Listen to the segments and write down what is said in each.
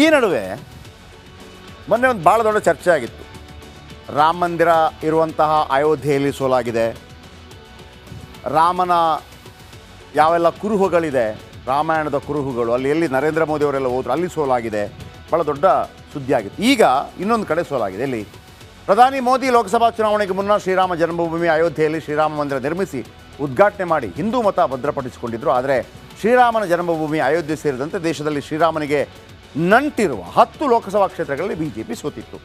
ಈ ನಡುವೆ ಮೊನ್ನೆ ಒಂದು ಭಾಳ ದೊಡ್ಡ ಚರ್ಚೆ ಆಗಿತ್ತು. ರಾಮ ಮಂದಿರ ಇರುವಂತಹ ಅಯೋಧ್ಯೆಯಲ್ಲಿ ಸೋಲಾಗಿದೆ. ರಾಮನ ಯಾವೆಲ್ಲ ಕುರುಹುಗಳಿದೆ, ರಾಮಾಯಣದ ಕುರುಹುಗಳು ಅಲ್ಲಿ ಎಲ್ಲಿ ನರೇಂದ್ರ ಮೋದಿ ಅವರೆಲ್ಲ ಹೋದ್ರು ಅಲ್ಲಿ ಸೋಲಾಗಿದೆ. ಭಾಳ ದೊಡ್ಡ ಸುದ್ದಿ ಆಗಿತ್ತು. ಈಗ ಇನ್ನೊಂದು ಕಡೆ ಸೋಲಾಗಿದೆ. ಎಲ್ಲಿ? ಪ್ರಧಾನಿ ಮೋದಿ ಲೋಕಸಭಾ ಚುನಾವಣೆಗೆ ಮುನ್ನ ಶ್ರೀರಾಮ ಜನ್ಮಭೂಮಿ ಅಯೋಧ್ಯೆಯಲ್ಲಿ ಶ್ರೀರಾಮ ಮಂದಿರ ನಿರ್ಮಿಸಿ ಉದ್ಘಾಟನೆ ಮಾಡಿ ಹಿಂದೂ ಮತ ಭದ್ರಪಡಿಸಿಕೊಂಡಿದ್ದರು. ಆದರೆ ಶ್ರೀರಾಮನ ಜನ್ಮಭೂಮಿ ಅಯೋಧ್ಯೆ ಸೇರಿದಂತೆ ದೇಶದಲ್ಲಿ ಶ್ರೀರಾಮನಿಗೆ ನಂಟಿರುವ 10 ಲೋಕಸಭಾ ಕ್ಷೇತ್ರಗಳಲ್ಲಿ ಬಿಜೆಪಿ ಸೋತಿತ್ತು.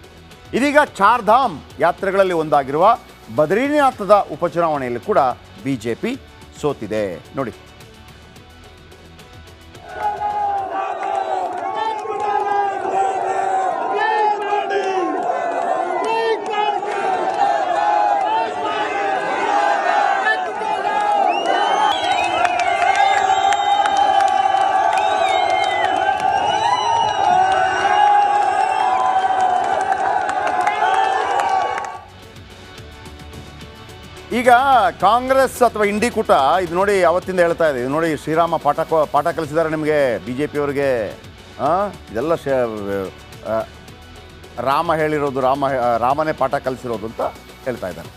ಇದೀಗ ಚಾರ್ಧಾಮ್ ಯಾತ್ರೆಗಳಲ್ಲಿ ಒಂದಾಗಿರುವ ಬದ್ರಿನಾಥದ ಉಪಚುನಾವಣೆಯಲ್ಲಿ ಕೂಡ ಬಿಜೆಪಿ ಸೋತಿದೆ. ನೋಡಿ, ಈಗ ಕಾಂಗ್ರೆಸ್ ಅಥವಾ ಇಂಡಿ ಕೂಟ ಇದು ನೋಡಿ ಅವತ್ತಿಂದ ಹೇಳ್ತಾ ಇದೆ. ಇದು ನೋಡಿ, ಶ್ರೀರಾಮ ಪಾಠ ಕಲಿಸಿದ್ದಾರೆ ನಿಮಗೆ ಬಿ ಜೆ ಪಿಯವರಿಗೆ. ಇದೆಲ್ಲ ರಾಮ ಹೇಳಿರೋದು, ರಾಮನೇ ಪಾಠ ಕಲಿಸಿರೋದು ಅಂತ ಹೇಳ್ತಾ ಇದ್ದಾರೆ.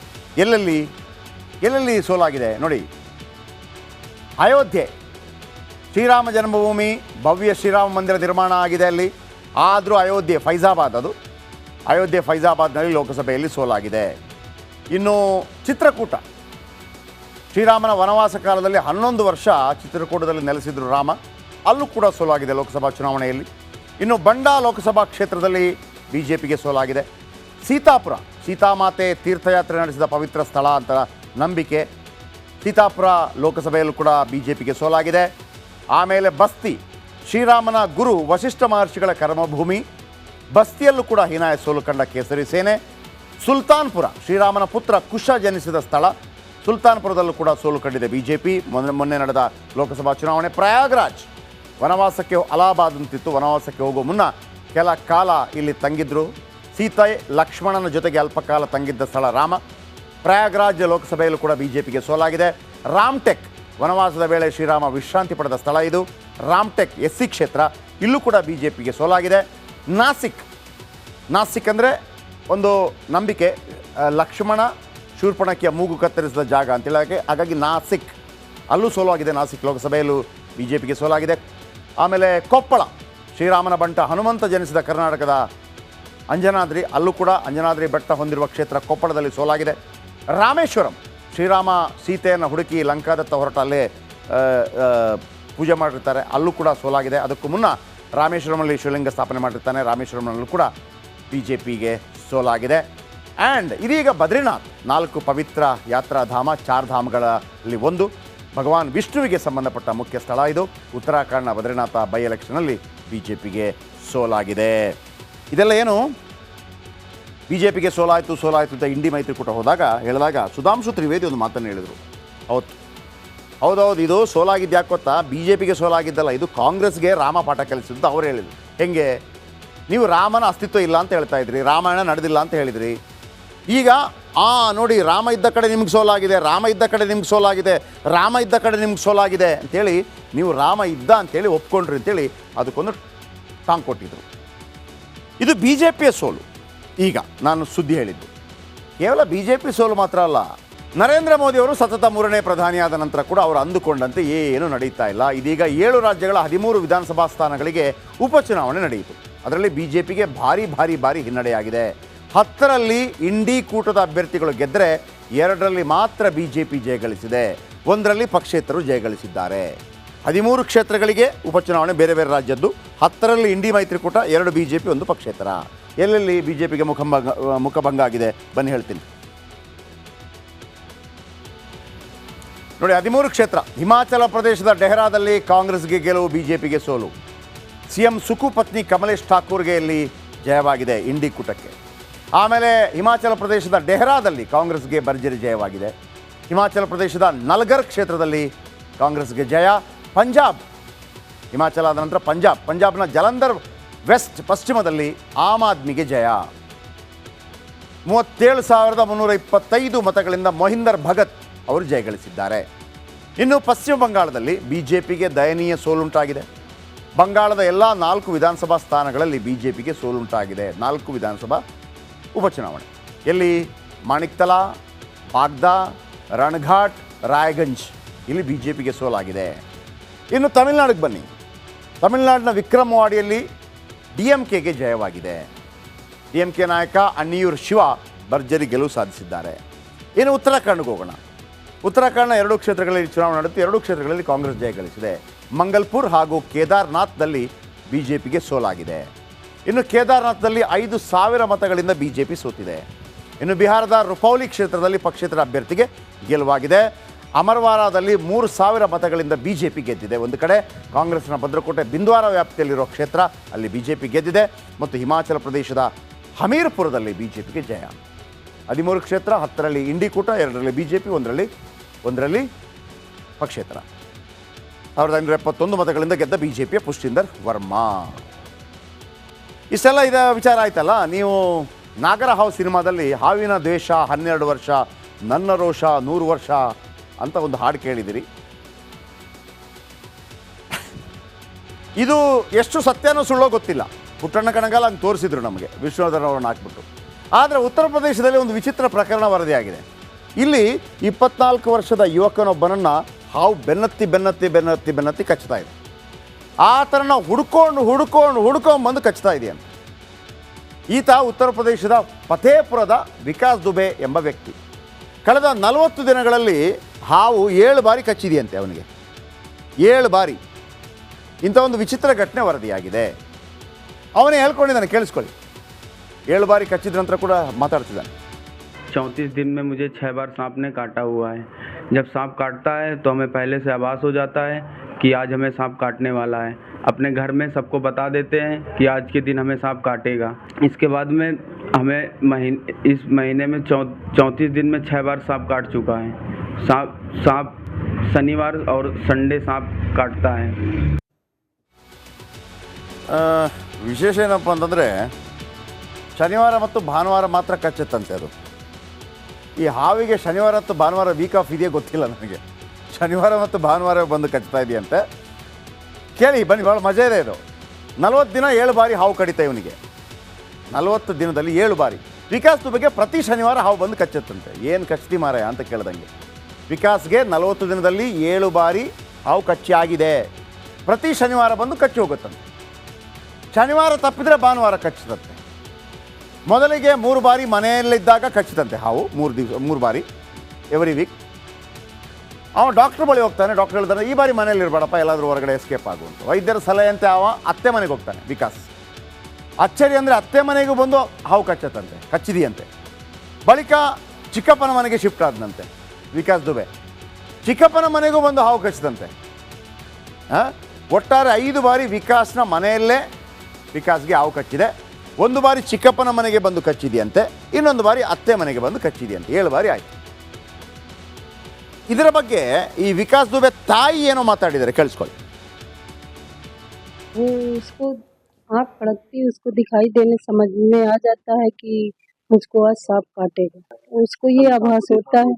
ಎಲ್ಲೆಲ್ಲಿ ಸೋಲಾಗಿದೆ ನೋಡಿ. ಅಯೋಧ್ಯೆ ಶ್ರೀರಾಮ ಜನ್ಮಭೂಮಿ, ಭವ್ಯ ಶ್ರೀರಾಮ ಮಂದಿರ ನಿರ್ಮಾಣ ಆಗಿದೆ ಅಲ್ಲಿ. ಆದರೂ ಅಯೋಧ್ಯೆ ಫೈಜಾಬಾದ್ನಲ್ಲಿ ಲೋಕಸಭೆಯಲ್ಲಿ ಸೋಲಾಗಿದೆ. ಇನ್ನು ಚಿತ್ರಕೂಟ, ಶ್ರೀರಾಮನ ವನವಾಸ ಕಾಲದಲ್ಲಿ 11 ವರ್ಷ ಚಿತ್ರಕೂಟದಲ್ಲಿ ನೆಲೆಸಿದ್ರು ರಾಮ, ಅಲ್ಲೂ ಕೂಡ ಸೋಲಾಗಿದೆ ಲೋಕಸಭಾ ಚುನಾವಣೆಯಲ್ಲಿ. ಇನ್ನು ಬಂಡಾ ಲೋಕಸಭಾ ಕ್ಷೇತ್ರದಲ್ಲಿ ಬಿಜೆಪಿಗೆ ಸೋಲಾಗಿದೆ. ಸೀತಾಪುರ, ಸೀತಾಮಾತೆ ತೀರ್ಥಯಾತ್ರೆ ನಡೆಸಿದ ಪವಿತ್ರ ಸ್ಥಳ ಅಂತ ನಂಬಿಕೆ, ಸೀತಾಪುರ ಲೋಕಸಭೆಯಲ್ಲೂ ಕೂಡ ಬಿಜೆಪಿಗೆ ಸೋಲಾಗಿದೆ. ಆಮೇಲೆ ಬಸ್ತಿ, ಶ್ರೀರಾಮನ ಗುರು ವಸಿಷ್ಠ ಮಹರ್ಷಿಗಳ ಕರ್ಮಭೂಮಿ, ಬಸ್ತಿಯಲ್ಲೂ ಕೂಡ ಹೀನಾಯ ಸೋಲು ಕಂಡ ಕೇಸರಿ ಸೇನೆ. ಸುಲ್ತಾನ್ಪುರ, ಶ್ರೀರಾಮನ ಪುತ್ರ ಕುಶ ಜನಿಸಿದ ಸ್ಥಳ, ಸುಲ್ತಾನ್ಪುರದಲ್ಲೂ ಕೂಡ ಸೋಲು ಕಂಡಿದೆ ಬಿಜೆಪಿ ಮೊನ್ನೆ ನಡೆದ ಲೋಕಸಭಾ ಚುನಾವಣೆ. ಪ್ರಯಾಗ್ರಾಜ್, ವನವಾಸಕ್ಕೆ ಅಲಹಾಬಾದ್ ಅಂತಿತ್ತು, ವನವಾಸಕ್ಕೆ ಹೋಗೋ ಮುನ್ನ ಕೆಲ ಕಾಲ ಇಲ್ಲಿ ತಂಗಿದ್ರು. ಸೀತೆ ಲಕ್ಷ್ಮಣನ ಜೊತೆಗೆ ಅಲ್ಪ ಕಾಲ ತಂಗಿದ್ದ ಸ್ಥಳ ರಾಮ. ಪ್ರಯಾಗ್ರಾಜ್ ಲೋಕಸಭೆಯಲ್ಲೂ ಕೂಡ ಬಿಜೆಪಿಗೆ ಸೋಲಾಗಿದೆ. ರಾಮ್ಟೆಕ್, ವನವಾಸದ ವೇಳೆ ಶ್ರೀರಾಮ ವಿಶ್ರಾಂತಿ ಪಡೆದ ಸ್ಥಳ ಇದು. ರಾಮ್ಟೆಕ್ ಎಸ್ಸಿ ಕ್ಷೇತ್ರ, ಇಲ್ಲೂ ಕೂಡ ಬಿಜೆಪಿಗೆ ಸೋಲಾಗಿದೆ. ನಾಸಿಕ್ ಅಂದರೆ ಒಂದು ನಂಬಿಕೆ, ಲಕ್ಷ್ಮಣ ಶೂರ್ಪಣಕಿಯ ಮೂಗು ಕತ್ತರಿಸಿದ ಜಾಗ ಅಂತೇಳಿ, ಹಾಗಾಗಿ ನಾಸಿಕ್ ಅಲ್ಲೂ ಸೋಲಾಗಿದೆ. ನಾಸಿಕ್ ಲೋಕಸಭೆಯಲ್ಲೂ ಬಿಜೆಪಿಗೆ ಸೋಲಾಗಿದೆ. ಆಮೇಲೆ ಕೊಪ್ಪಳ, ಶ್ರೀರಾಮನ ಬಂಟ ಹನುಮಂತ ಜನಿಸಿದ ಕರ್ನಾಟಕದ ಅಂಜನಾದ್ರಿ, ಅಲ್ಲೂ ಕೂಡ ಅಂಜನಾದ್ರಿ ಬೆಟ್ಟ ಹೊಂದಿರುವ ಕ್ಷೇತ್ರ ಕೊಪ್ಪಳದಲ್ಲಿ ಸೋಲಾಗಿದೆ. ರಾಮೇಶ್ವರಂ, ಶ್ರೀರಾಮ ಸೀತೆಯನ್ನು ಹುಡುಕಿ ಲಂಕಾದತ್ತ ಹೊರಟ ಅಲ್ಲೇ ಪೂಜೆ ಮಾಡಿರ್ತಾರೆ, ಅಲ್ಲೂ ಕೂಡ ಸೋಲಾಗಿದೆ. ಅದಕ್ಕೂ ಮುನ್ನ ರಾಮೇಶ್ವರಮಲ್ಲಿ ಶಿವಲಿಂಗ ಸ್ಥಾಪನೆ ಮಾಡಿರ್ತಾನೆ, ರಾಮೇಶ್ವರಂನಲ್ಲೂ ಕೂಡ ಬಿಜೆಪಿಗೆ ಸೋಲಾಗಿದೆ. ಆ್ಯಂಡ್ ಇದೀಗ ಬದ್ರಿನಾಥ್, 4 ಪವಿತ್ರ ಯಾತ್ರಾಧಾಮ, ಚಾರ್ಧಾಮ್ಗಳಲ್ಲಿ ಒಂದು, ಭಗವಾನ್ ವಿಷ್ಣುವಿಗೆ ಸಂಬಂಧಪಟ್ಟ ಮುಖ್ಯ ಸ್ಥಳ ಇದು. ಉತ್ತರಾಖಂಡ್ನ ಬದ್ರಿನಾಥ ಬೈ ಎಲೆಕ್ಷನಲ್ಲಿ ಬಿಜೆಪಿಗೆ ಸೋಲಾಗಿದೆ. ಇದೆಲ್ಲ ಏನು ಬಿಜೆಪಿಗೆ ಸೋಲಾಯಿತು ಅಂತ ಇಂಡಿ ಮೈತ್ರಿಕೂಟ ಹೇಳಿದಾಗ ಸುಧಾಂಶು ತ್ರಿವೇದಿ ಒಂದು ಮಾತನ್ನು ಹೇಳಿದರು. ಹೌದೌದು, ಇದು ಸೋಲಾಗಿದ್ದು ಯಾಕೆ ಗೊತ್ತಾ? ಬಿಜೆಪಿಗೆ ಸೋಲಾಗಿದ್ದಲ್ಲ, ಇದು ಕಾಂಗ್ರೆಸ್ಗೆ ರಾಮ ಪಾಠ ಕಲಿಸಿದ್ದು ಅವ್ರು ಹೇಳಿದರು. ಹೆಂಗೆ? ನೀವು ರಾಮನ ಅಸ್ತಿತ್ವ ಇಲ್ಲ ಅಂತ ಹೇಳ್ತಾ ಇದ್ರಿ, ರಾಮಾಯಣ ನಡೆದಿಲ್ಲ ಅಂತ ಹೇಳಿದ್ರಿ. ಈಗ ನೋಡಿ, ರಾಮ ಇದ್ದ ಕಡೆ ನಿಮ್ಗೆ ಸೋಲಾಗಿದೆ, ರಾಮ ಇದ್ದ ಕಡೆ ನಿಮ್ಗೆ ಸೋಲಾಗಿದೆ ಅಂಥೇಳಿ ನೀವು ರಾಮ ಇದ್ದ ಅಂಥೇಳಿ ಒಪ್ಕೊಂಡ್ರಿ ಅಂತೇಳಿ ಅದಕ್ಕೊಂದು ಟಾಂಗ್ ಕೊಟ್ಟಿದ್ರು. ಇದು ಬಿ ಜೆ ಪಿಯ ಸೋಲು. ಈಗ ನಾನು ಸುದ್ದಿ ಹೇಳಿದ್ದು ಕೇವಲ ಬಿ ಜೆ ಪಿ ಸೋಲು ಮಾತ್ರ ಅಲ್ಲ, ನರೇಂದ್ರ ಮೋದಿ ಅವರು ಸತತ 3ನೇ ಪ್ರಧಾನಿಯಾದ ನಂತರ ಕೂಡ ಅವರು ಅಂದುಕೊಂಡಂತೆ ಏನೂ ನಡೀತಾ ಇಲ್ಲ. ಇದೀಗ 7 ರಾಜ್ಯಗಳ 13 ವಿಧಾನಸಭಾ ಸ್ಥಾನಗಳಿಗೆ ಉಪಚುನಾವಣೆ ನಡೆಯಿತು. ಅದರಲ್ಲಿ ಬಿಜೆಪಿಗೆ ಭಾರಿ ಹಿನ್ನಡೆಯಾಗಿದೆ. 10ರಲ್ಲಿ ಇಂಡಿ ಕೂಟದ ಅಭ್ಯರ್ಥಿಗಳು ಗೆದ್ದರೆ 2ರಲ್ಲಿ ಮಾತ್ರ ಬಿಜೆಪಿ ಜಯಗಳಿಸಿದೆ, 1ರಲ್ಲಿ ಪಕ್ಷೇತರರು ಜಯಗಳಿಸಿದ್ದಾರೆ. 13 ಕ್ಷೇತ್ರಗಳಿಗೆ ಉಪಚುನಾವಣೆ ಬೇರೆ ರಾಜ್ಯದ್ದು. 10ರಲ್ಲಿ ಇಂಡಿ ಮೈತ್ರಿಕೂಟ, 2 ಬಿಜೆಪಿ, 1 ಪಕ್ಷೇತರ. ಎಲ್ಲೆಲ್ಲಿ ಬಿಜೆಪಿಗೆ ಮುಖಭಂಗ ಆಗಿದೆ ಬನ್ನಿ ಹೇಳ್ತೀನಿ ನೋಡಿ. 13 ಕ್ಷೇತ್ರ. ಹಿಮಾಚಲ ಪ್ರದೇಶದ ಡೆಹರಾದಲ್ಲಿ ಕಾಂಗ್ರೆಸ್ಗೆ ಗೆಲುವು, ಬಿಜೆಪಿಗೆ ಸೋಲು. ಸಿಎಂ ಸುಕು ಪತ್ನಿ ಕಮಲೇಶ್ ಠಾಕೂರ್ಗೆ ಇಲ್ಲಿ ಜಯವಾಗಿದೆ ಇಂಡಿ ಕೂಟಕ್ಕೆ. ಆಮೇಲೆ ಹಿಮಾಚಲ ಪ್ರದೇಶದ ಡೆಹರಾದಲ್ಲಿ ಕಾಂಗ್ರೆಸ್ಗೆ ಭರ್ಜರಿ ಜಯವಾಗಿದೆ. ಹಿಮಾಚಲ ಪ್ರದೇಶದ ನಲ್ಗರ್ ಕ್ಷೇತ್ರದಲ್ಲಿ ಕಾಂಗ್ರೆಸ್ಗೆ ಜಯ. ಪಂಜಾಬ್, ಹಿಮಾಚಲ ಆದ ನಂತರ ಪಂಜಾಬ್ನ ಜಲಂಧರ್ ವೆಸ್ಟ್ ಪಶ್ಚಿಮದಲ್ಲಿ ಆಮ್ ಆದ್ಮಿಗೆ ಜಯ. 37,325 ಮತಗಳಿಂದ ಮೊಹಿಂದರ್ ಭಗತ್ ಅವರು ಜಯಗಳಿಸಿದ್ದಾರೆ. ಇನ್ನು ಪಶ್ಚಿಮ ಬಂಗಾಳದಲ್ಲಿ ಬಿಜೆಪಿಗೆ ದಯನೀಯ ಸೋಲುಂಟಾಗಿದೆ. ಬಂಗಾಳದ ಎಲ್ಲ 4 ವಿಧಾನಸಭಾ ಸ್ಥಾನಗಳಲ್ಲಿ ಬಿ ಜೆ ಪಿಗೆ ಸೋಲುಂಟಾಗಿದೆ. 4 ವಿಧಾನಸಭಾ ಉಪಚುನಾವಣೆ. ಎಲ್ಲಿ? ಮಾಣಿಕ್ತಲಾ, ಬಾಗ್ದಾ, ರಣಘಾಟ್, ರಾಯಗಂಜ್ ಇಲ್ಲಿ ಬಿ ಜೆ ಪಿಗೆ ಸೋಲಾಗಿದೆ. ಇನ್ನು ತಮಿಳುನಾಡಿಗೆ ಬನ್ನಿ. ತಮಿಳುನಾಡಿನ ವಿಕ್ರಮವಾಡಿಯಲ್ಲಿ DMKಗೆ ಜಯವಾಗಿದೆ. DMK ನಾಯಕ ಅಣ್ಣಿಯೂರು ಶಿವ ಭರ್ಜರಿ ಗೆಲುವು ಸಾಧಿಸಿದ್ದಾರೆ. ಇನ್ನು ಉತ್ತರಾಖಂಡ್ಗೆ ಹೋಗೋಣ. ಉತ್ತರಾಖಂಡ್ನ 2 ಕ್ಷೇತ್ರಗಳಲ್ಲಿ ಚುನಾವಣೆ ನಡೆದು 2 ಕ್ಷೇತ್ರಗಳಲ್ಲಿ ಕಾಂಗ್ರೆಸ್ ಜಯ ಗಳಿಸಿದೆ. ಮಂಗಲ್ಪುರ್ ಹಾಗೂ ಕೇದಾರ್ನಾಥ್ದಲ್ಲಿ ಬಿ ಜೆ ಪಿಗೆ ಸೋಲಾಗಿದೆ. ಇನ್ನು ಕೇದಾರ್ನಾಥ್ದಲ್ಲಿ 5,000 ಮತಗಳಿಂದ ಬಿ ಜೆ ಪಿ ಸೋತಿದೆ. ಇನ್ನು ಬಿಹಾರದ ರುಪೌಲಿ ಕ್ಷೇತ್ರದಲ್ಲಿ ಪಕ್ಷೇತರ ಅಭ್ಯರ್ಥಿಗೆ ಗೆಲುವಾಗಿದೆ. ಅಮರ್ವಾರಾದಲ್ಲಿ 3,000 ಮತಗಳಿಂದ ಬಿ ಜೆ ಪಿ ಗೆದ್ದಿದೆ. ಒಂದು ಕಡೆ ಕಾಂಗ್ರೆಸ್ನ ಭದ್ರಕೋಟೆ ಬಿಂದ್ವಾರ ವ್ಯಾಪ್ತಿಯಲ್ಲಿರೋ ಕ್ಷೇತ್ರ, ಅಲ್ಲಿ ಬಿ ಜೆ ಪಿ ಗೆದ್ದಿದೆ. ಮತ್ತು ಹಿಮಾಚಲ ಪ್ರದೇಶದ ಹಮೀರ್ಪುರದಲ್ಲಿ ಬಿ ಜೆ ಪಿಗೆ ಜಯ. 13 ಕ್ಷೇತ್ರ, 10ರಲ್ಲಿ ಇಂಡಿ ಕೂಟ, 2ರಲ್ಲಿ ಬಿ ಜೆ ಪಿ, 1ರಲ್ಲಿ ಪಕ್ಷೇತರ. 1571 ಮತಗಳಿಂದ ಗೆದ್ದ ಬಿ ಜೆ ಪಿಯ ಪುಷ್ಟಿಂದರ್ ವರ್ಮಾ. ಇಷ್ಟೆಲ್ಲ ಇದೆ ವಿಚಾರ ಆಯ್ತಲ್ಲ. ನೀವು ನಾಗರಹಾವು ಸಿನಿಮಾದಲ್ಲಿ ಹಾವಿನ ದ್ವೇಷ 12 ವರ್ಷ, ನನ್ನ ರೋಷ 100 ವರ್ಷ ಅಂತ ಒಂದು ಹಾಡು ಕೇಳಿದಿರಿ. ಇದು ಎಷ್ಟು ಸತ್ಯನೋ ಸುಳ್ಳೋ ಗೊತ್ತಿಲ್ಲ. ಪುಟ್ಟಣ್ಣ ಕಣಗಾಲ ಹಂಗೆ ತೋರಿಸಿದ್ರು ನಮಗೆ, ವಿಷ್ಣುವರ್ಧನ್ ಅವರನ್ನು ಹಾಕ್ಬಿಟ್ಟು. ಆದರೆ ಉತ್ತರ ಪ್ರದೇಶದಲ್ಲಿ ಒಂದು ವಿಚಿತ್ರ ಪ್ರಕರಣ ವರದಿಯಾಗಿದೆ. ಇಲ್ಲಿ 24 ವರ್ಷದ ಯುವಕನೊಬ್ಬನನ್ನು ಹಾವು ಬೆನ್ನತ್ತಿ ಕಚ್ತಾ ಇದೆ. ಆ ಥರನ ಹುಡ್ಕೊಂಡು ಬಂದು ಕಚ್ತಾ ಇದೆಯಂತೆ. ಈತ ಉತ್ತರ ಪ್ರದೇಶದ ಫತೇಪುರದ ವಿಕಾಸ್ ದುಬೆ ಎಂಬ ವ್ಯಕ್ತಿ. ಕಳೆದ 40 ದಿನಗಳಲ್ಲಿ ಹಾವು 7 ಬಾರಿ ಕಚ್ಚಿದೆಯಂತೆ ಅವನಿಗೆ. 7 ಬಾರಿ. ಇಂಥ ಒಂದು ವಿಚಿತ್ರ ಘಟನೆ ವರದಿಯಾಗಿದೆ. ಅವನೇ ಹೇಳ್ಕೊಂಡಿದ್ದಾನೆ, ಕೇಳಿಸ್ಕೊಳ್ಳಿ. 7 ಬಾರಿ ಕಚ್ಚಿದ ನಂತರ ಕೂಡ ಮಾತಾಡ್ತಿದ್ದಾನೆ. 34 दिन में मुझे 6 बार सांप ने काटा हुआ है। जब सांप काटता है तो हमें पहले से आभास हो जाता है कि आज हमें सांप काटने वाला है। अपने घर में सबको बता देते हैं कि आज के दिन हमें सांप काटेगा। इसके बाद में हमें इस महीने में 34 दिन में 6 बार सांप काट चुका है। सांप शनिवार और संडे सांप काटता है। ವಿಶೇಷ ಏನಪ್ಪ ಅಂತಂದರೆ ಶನಿವಾರ ಮತ್ತು ಭಾನುವಾರ ಮಾತ್ರ ಕಚ್ಚುತ್ತಂತೆ ಅದು. ಈ ಹಾವಿಗೆ ಶನಿವಾರ ಮತ್ತು ಭಾನುವಾರ ವೀಕ್ ಆಫ್ ಇದೆಯೇ ಗೊತ್ತಿಲ್ಲ ನನಗೆ. ಶನಿವಾರ ಮತ್ತು ಭಾನುವಾರ ಬಂದು ಕಚ್ತಾ ಇದೆಯಂತೆ. ಕೇಳಿ ಬನ್ನಿ, ಭಾಳ ಮಜಾ ಇದೆ ಇದು. 40 ದಿನ 7 ಬಾರಿ ಹಾವು ಕಡಿತ ಇವನಿಗೆ. 40 ದಿನದಲ್ಲಿ 7 ಬಾರಿ. ವಿಕಾಸ್ ದುಬೆಗೆ ಪ್ರತಿ ಶನಿವಾರ ಹಾವು ಬಂದು ಕಚ್ಚುತ್ತಂತೆ. ಏನು ಕಚ್ತಿ ಮಾರಾಯ ಅಂತ ಕೇಳ್ದಂಗೆ. ವಿಕಾಸ್ಗೆ 40 ದಿನದಲ್ಲಿ 7 ಬಾರಿ ಹಾವು ಕಚ್ಚಿ ಆಗಿದೆ. ಪ್ರತಿ ಶನಿವಾರ ಬಂದು ಕಚ್ಚಿ ಹೋಗುತ್ತಂತೆ. ಶನಿವಾರ ತಪ್ಪಿದರೆ ಭಾನುವಾರ ಕಚ್ಚುತ್ತಂತೆ. ಮೊದಲಿಗೆ 3 ಬಾರಿ ಮನೆಯಲ್ಲಿದ್ದಾಗ ಕಚ್ಚಿದಂತೆ ಹಾವು. 3 ಬಾರಿ ಎವ್ರಿ ವೀಕ್. ಅವ ಡಾಕ್ಟ್ರ್ ಬಳಿ ಹೋಗ್ತಾನೆ. ಡಾಕ್ಟ್ರ್ ಹೇಳ್ತಾನೆ, ಈ ಬಾರಿ ಮನೇಲಿ ಇರಬೇಡಪ್ಪ, ಎಲ್ಲಾದರೂ ಹೊರಗಡೆ ಎಸ್ಕೇಪ್ ಆಗುವಂತ. ವೈದ್ಯರ ಸಲಹೆಯಂತೆ ಅವ ಅತ್ತೆ ಮನೆಗೆ ಹೋಗ್ತಾನೆ ವಿಕಾಸ್. ಅಚ್ಚರಿ ಅಂದರೆ ಅತ್ತೆ ಮನೆಗೂ ಬಂದು ಹಾವು ಕಚ್ಚಿದೆಯಂತೆ. ಬಳಿಕ ಚಿಕ್ಕಪ್ಪನ ಮನೆಗೆ ಶಿಫ್ಟ್ ಆದನಂತೆ ವಿಕಾಸ್ ದುಬೆ. ಚಿಕ್ಕಪ್ಪನ ಮನೆಗೂ ಬಂದು ಹಾವು ಕಚ್ಚಿದಂತೆ. ಒಟ್ಟಾರೆ 5 ಬಾರಿ ವಿಕಾಸ್ನ ಮನೆಯಲ್ಲೇ ವಿಕಾಸ್ಗೆ ಹಾವು ಕಚ್ಚಿದೆ. 1 ಬಾರಿ ಚಿಕ್ಕಪ್ಪನ ಮನೆಗೆ ಬಂದು ಕಚ್ಚಿದೆಯಂತೆ. ಇನ್ನೊಂದು ಬಾರಿ ಅತ್ತೆ ಮನೆಗೆ ಬಂದು ಕಚ್ಚಿದೆಯಂತೆ. 7 ಬಾರಿ ಆಯಿತು. ಇದರ ಬಗ್ಗೆ ಈ ವಿಕಾಸ್ ದುಬೆ ತಾಯಿ ಏನೋ ಮಾತಾಡಿದ್ದಾರೆ, ಕೇಳಿಸ್ಕೊಳ್ಳಿ. उसको आँख फड़कती उसको दिखाई देने समझ में आ जाता है कि मुझको आज सांप काटेगा। उसको ये आभास होता है।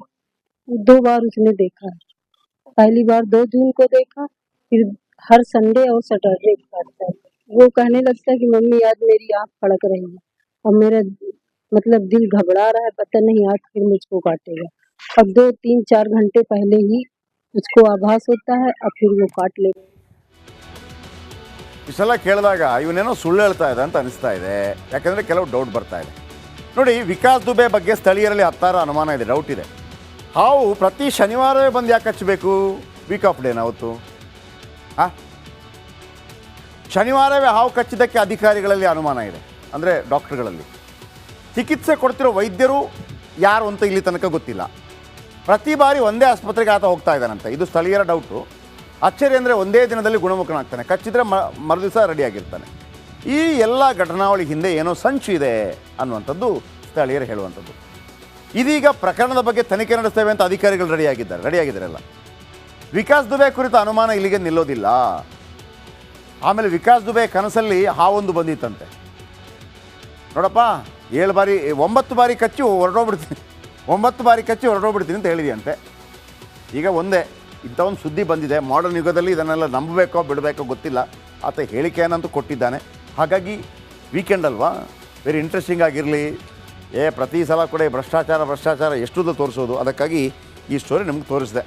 2 बार उसने देखा है। पहली बार 2 जून को देखा, फिर हर संडे और सैटरडे काटता है। वो कहने लगता है कि मम्मी आज मेरी आँख फड़क रही है और मेरा मतलब दिल घबरा रहा है, पता नहीं आज फिर मुझको काटेगा। अब 2, 3, 4 घंटे पहले ही उसको आभास होता है और फिर वो काट लेता है। ಇಷ್ಟೆಲ್ಲ ಕೇಳಿದಾಗ ಇವನೇನೋ ಸುಳ್ಳು ಹೇಳ್ತಾ ಇದೆ ಅಂತ ಅನಿಸ್ತಾ ಇದೆ. ಯಾಕಂದರೆ ಕೆಲವು ಡೌಟ್ ಬರ್ತಾ ಇದೆ. ನೋಡಿ, ವಿಕಾಸ್ ದುಬೆ ಬಗ್ಗೆ ಸ್ಥಳೀಯರಲ್ಲಿ ಹತ್ತಾರು ಅನುಮಾನ ಇದೆ, ಡೌಟ್ ಇದೆ. ಹಾವು ಪ್ರತಿ ಶನಿವಾರವೇ ಬಂದು ಯಾಕೆ ಹಚ್ಚಬೇಕು? ವೀಕ್ ಆಫ್ ಡೇನ ಅವತ್ತು? ಶನಿವಾರವೇ ಹಾವು ಕಚ್ಚಿದ್ದಕ್ಕೆ ಅಧಿಕಾರಿಗಳಲ್ಲಿ ಅನುಮಾನ ಇದೆ, ಅಂದರೆ ಡಾಕ್ಟ್ರುಗಳಲ್ಲಿ. ಚಿಕಿತ್ಸೆ ಕೊಡ್ತಿರೋ ವೈದ್ಯರು ಯಾರು ಅಂತ ಇಲ್ಲಿ ತನಕ ಗೊತ್ತಿಲ್ಲ. ಪ್ರತಿ ಬಾರಿ ಒಂದೇ ಆಸ್ಪತ್ರೆಗೆ ಆತ ಹೋಗ್ತಾ ಇದ್ದಾನಂತೆ. ಇದು ಸ್ಥಳೀಯರ ಡೌಟು. ಅಚ್ಚರಿ ಅಂದರೆ ಒಂದೇ ದಿನದಲ್ಲಿ ಗುಣಮುಖನಾಗ್ತಾನೆ, ಕಚ್ಚಿದ್ರೆ ಮರುದಿವಸ ರೆಡಿಯಾಗಿರ್ತಾನೆ. ಈ ಎಲ್ಲ ಘಟನಾವಳಿ ಹಿಂದೆ ಏನೋ ಸಂಚು ಇದೆ ಅನ್ನುವಂಥದ್ದು ಸ್ಥಳೀಯರು ಹೇಳುವಂಥದ್ದು. ಇದೀಗ ಪ್ರಕರಣದ ಬಗ್ಗೆ ತನಿಖೆ ನಡೆಸ್ತೇವೆ ಅಂತ ಅಧಿಕಾರಿಗಳು ರೆಡಿಯಾಗಿದ್ದಾರಲ್ಲ. ವಿಕಾಸ್ ದುಬೆ ಕುರಿತ ಅನುಮಾನ ಇಲ್ಲಿಗೆ ನಿಲ್ಲೋದಿಲ್ಲ. ಆಮೇಲೆ ವಿಕಾಸ್ ದುಬೆ ಕನಸಲ್ಲಿ ಹಾವೊಂದು ಬಂದಿತ್ತಂತೆ. ನೋಡಪ್ಪ, 9 ಬಾರಿ ಕಚ್ಚಿ ಹೊರಟೋಗ್ಬಿಡ್ತೀನಿ, 9 ಬಾರಿ ಕಚ್ಚಿ ಹೊರಟೋಗ್ಬಿಡ್ತೀನಿ ಅಂತ ಹೇಳಿದೆಯಂತೆ. ಈಗ ಒಂದೇ ಇಂಥ ಒಂದು ಸುದ್ದಿ ಬಂದಿದೆ. ಮಾಡರ್ನ್ ಯುಗದಲ್ಲಿ ಇದನ್ನೆಲ್ಲ ನಂಬಬೇಕೋ ಬಿಡಬೇಕೋ ಗೊತ್ತಿಲ್ಲ. ಆತ ಹೇಳಿಕೆಯನ್ನಂತೂ ಕೊಟ್ಟಿದ್ದಾನೆ. ಹಾಗಾಗಿ ವೀಕೆಂಡ್ ಅಲ್ವಾ, ವೆರಿ ಇಂಟ್ರೆಸ್ಟಿಂಗ್ ಆಗಿರಲಿ. ಪ್ರತಿ ಸಲ ಕೂಡ ಭ್ರಷ್ಟಾಚಾರ ಎಷ್ಟು ತೋರಿಸೋದು, ಅದಕ್ಕಾಗಿ ಈ ಸ್ಟೋರಿ ನಿಮ್ಗೆ ತೋರಿಸಿದೆ.